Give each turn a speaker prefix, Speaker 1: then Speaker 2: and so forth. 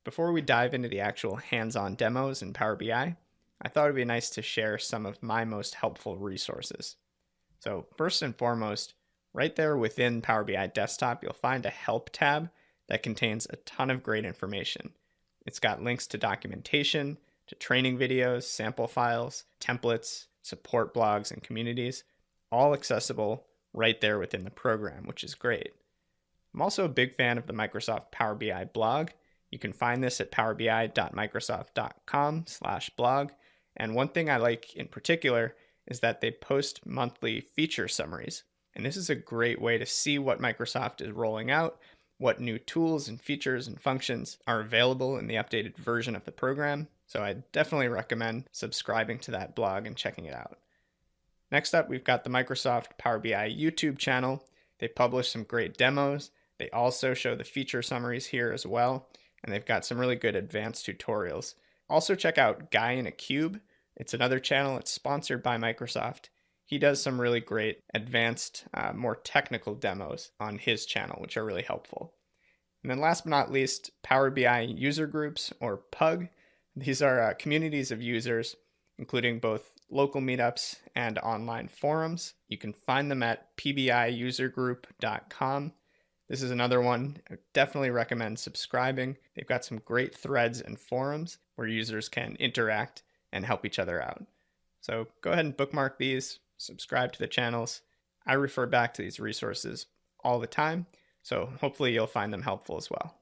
Speaker 1: Before we dive into the actual hands-on demos in Power BI, I thought it'd be nice to share some of my most helpful resources. So first and foremost, right there within Power BI Desktop, you'll find a Help tab that contains a ton of great information. It's got links to documentation, to training videos, sample files, templates, support blogs, and communities, all accessible right there within the program, which is great. I'm also a big fan of the Microsoft Power BI blog. You can find this at powerbi.microsoft.com/blog. And one thing I like in particular is that they post monthly feature summaries. And this is a great way to see what Microsoft is rolling out, what new tools and features and functions are available in the updated version of the program. So I definitely recommend subscribing to that blog and checking it out. Next up, we've got the Microsoft Power BI YouTube channel. They publish some great demos. They also show the feature summaries here as well, and they've got some really good advanced tutorials. Also check out Guy in a Cube. It's another channel. It's sponsored by Microsoft. He does some really great advanced, more technical demos on his channel, which are really helpful. And then last but not least, Power BI user groups, or PUG. These are communities of users, including both local meetups and online forums. You can find them at pbiusergroup.com. This is another one I definitely recommend subscribing. They've got some great threads and forums where users can interact and help each other out. So go ahead and bookmark these, subscribe to the channels. I refer back to these resources all the time, so hopefully you'll find them helpful as well.